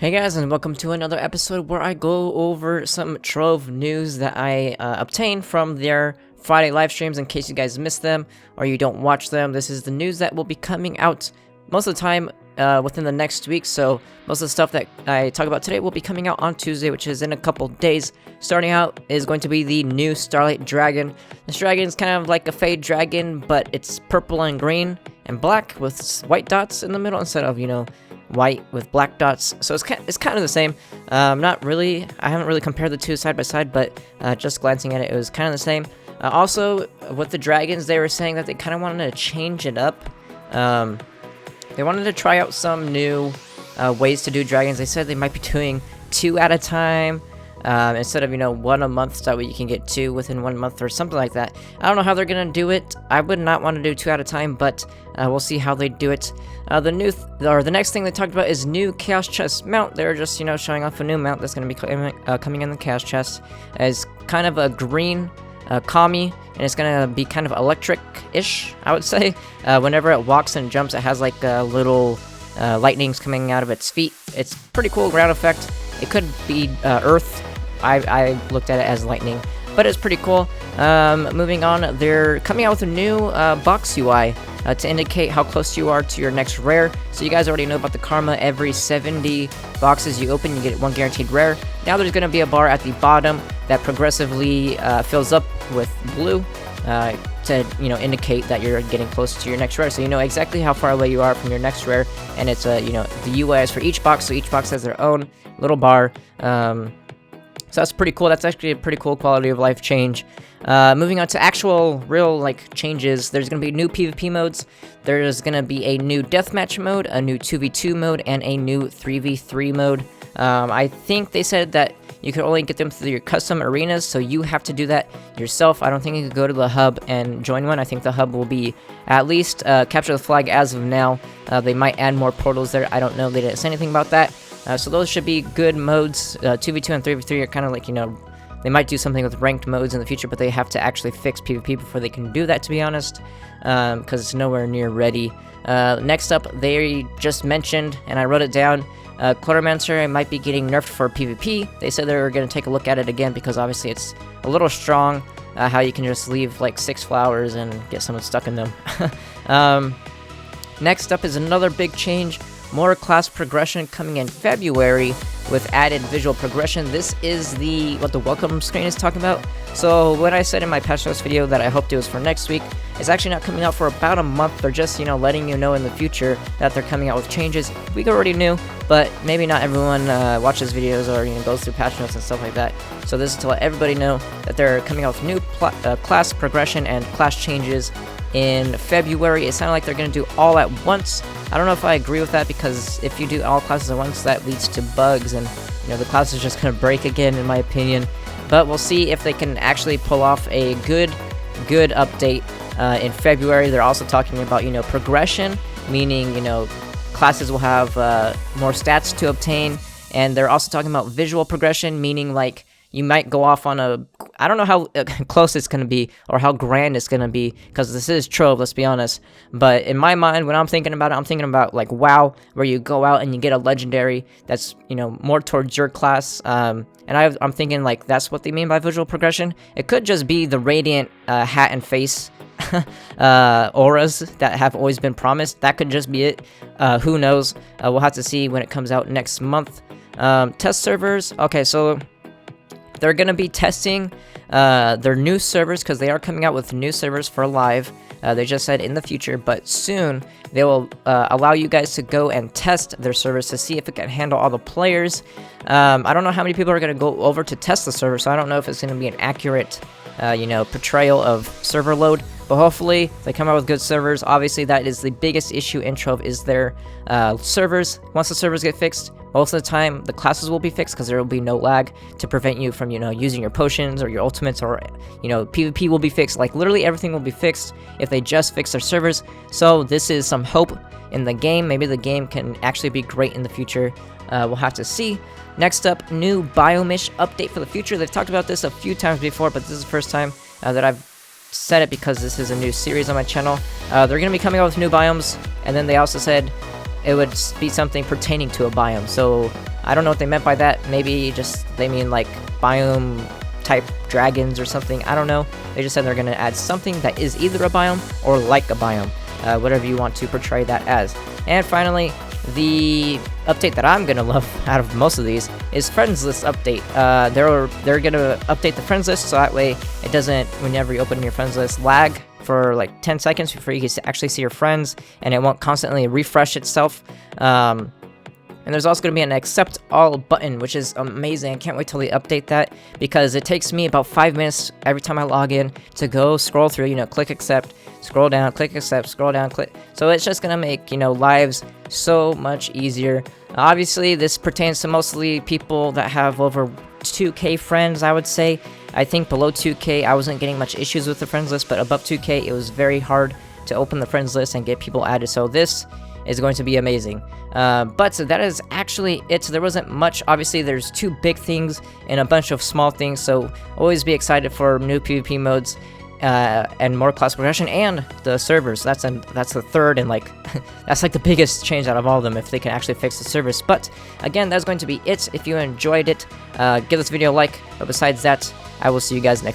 Hey guys, and welcome to another episode where I go over some Trove news that I obtained from their Friday live streams in case you guys missed them or you don't watch them. This is the news that will be coming out most of the time within the next week, so most of the stuff that I talk about today will be coming out on Tuesday, which is in a couple days. Starting out is going to be the new Starlight dragon. This dragon is kind of like a fade dragon, but it's purple and green and black with white dots in the middle instead of, white with black dots, so it's kind of the same. Not really, I haven't really compared the two side by side, but just glancing at it, it was kind of the same. Also, with the dragons, they were saying that they kind of wanted to change it up. They wanted to try out some new ways to do dragons. They said they might be doing 2 at a time, instead of, 1 a month, so that way you can get 2 within 1 month or something like that. I don't know how they're gonna do it. I would not want to do 2 at a time, but we'll see how they do it. The next thing they talked about is new Chaos Chest mount. They're just, showing off a new mount that's gonna be coming in the Chaos Chest. As kind of a green kami, and it's gonna be kind of electric-ish, I would say. Whenever it walks and jumps, it has like little lightnings coming out of its feet. It's pretty cool ground effect. It could be earth. I looked at it as lightning, but it's pretty cool. Moving on, they're coming out with a new box UI to indicate how close you are to your next rare. So you guys already know about the karma. Every 70 boxes you open, you get 1 guaranteed rare. Now there's going to be a bar at the bottom that progressively fills up with blue to indicate that you're getting close to your next rare. So you know exactly how far away you are from your next rare, and it's the UI is for each box, so each box has their own little bar. So that's pretty cool. That's actually a pretty cool quality of life change. Moving on to actual real changes, there's going to be new PvP modes. There's going to be a new Deathmatch mode, a new 2v2 mode, and a new 3v3 mode. I think they said that you can only get them through your custom arenas, so you have to do that yourself. I don't think you can go to the hub and join one. I think the hub will be at least capture the flag as of now. They might add more portals there. I don't know. They didn't say anything about that. So those should be good modes. 2v2 and 3v3 are kind of they might do something with ranked modes in the future, but they have to actually fix PvP before they can do that, to be honest, because it's nowhere near ready. Next up, they just mentioned, and I wrote it down, Cluttermancer might be getting nerfed for PvP. They said they were going to take a look at it again because obviously it's a little strong, how you can just leave 6 flowers and get someone stuck in them. Next up is another big change. More class progression coming in February with added visual progression. This is what the welcome screen is talking about. So when I said in my patch notes video that I hoped it was for next week, it's actually not coming out for about a month. They're just, letting you know in the future that they're coming out with changes. We already knew, but maybe not everyone watches videos or goes through patch notes and stuff like that. So this is to let everybody know that they're coming out with new class progression and class changes in February. It sounded like they're going to do all at once. I don't know if I agree with that, because if you do all classes at once, that leads to bugs, and the class is just going to break again, in my opinion. But we'll see if they can actually pull off a good update in February. They're also talking about progression, meaning classes will have more stats to obtain, and they're also talking about visual progression, meaning you might go off on I don't know how close it's going to be or how grand it's going to be, because this is Trove, let's be honest. But in my mind, when I'm thinking about it, I'm thinking about WoW, where you go out and you get a legendary that's, more towards your class. And I'm thinking that's what they mean by visual progression. It could just be the radiant hat and face auras that have always been promised. That could just be it. Who knows? We'll have to see when it comes out next month. Test servers. Okay, so they're going to be testing their new servers, because they are coming out with new servers for live. They just said in the future, but soon they will allow you guys to go and test their servers to see if it can handle all the players. I don't know how many people are going to go over to test the server, so I don't know if it's going to be an accurate portrayal of server load. But hopefully they come out with good servers. Obviously, that is the biggest issue in Trove, is their servers. Once the servers get fixed, most of the time the classes will be fixed, because there will be no lag to prevent you from using your potions or your ultimates, or PvP will be fixed. Literally everything will be fixed if they just fix their servers. So this is some hope in the game. Maybe the game can actually be great in the future. We'll have to see. Next up, new Biomish update for the future. They've talked about this a few times before, but this is the first time that I've said it, because this is a new series on my channel. They're going to be coming out with new biomes, and then they also said it would be something pertaining to a biome. So I don't know what they meant by that. Maybe just they mean like biome type dragons or something. I don't know. They just said they're going to add something that is either a biome or like a biome, whatever you want to portray that as. And finally, the update that I'm gonna love out of most of these is friends list update. They're gonna update the friends list so that way it doesn't, whenever you open your friends list, lag for like 10 seconds before you can actually see your friends, and it won't constantly refresh itself. And there's also going to be an accept all button, which is amazing. I can't wait till they update that, because it takes me about 5 minutes every time I log in to go scroll through, you know, click accept, scroll down, click accept, scroll down, click. So it's just going to make, you know, lives so much easier. Obviously, this pertains to mostly people that have over 2K friends, I would say. I think below 2K, I wasn't getting much issues with the friends list, but above 2K, it was very hard to open the friends list and get people added. So this is going to be amazing. But that is actually it. There wasn't much. Obviously, there's 2 big things and a bunch of small things, so always be excited for new PvP modes and more class progression and the servers. That's the third, and like that's like the biggest change out of all of them, if they can actually fix the servers. But again, that's going to be it. If you enjoyed it, give this video a like. But besides that, I will see you guys next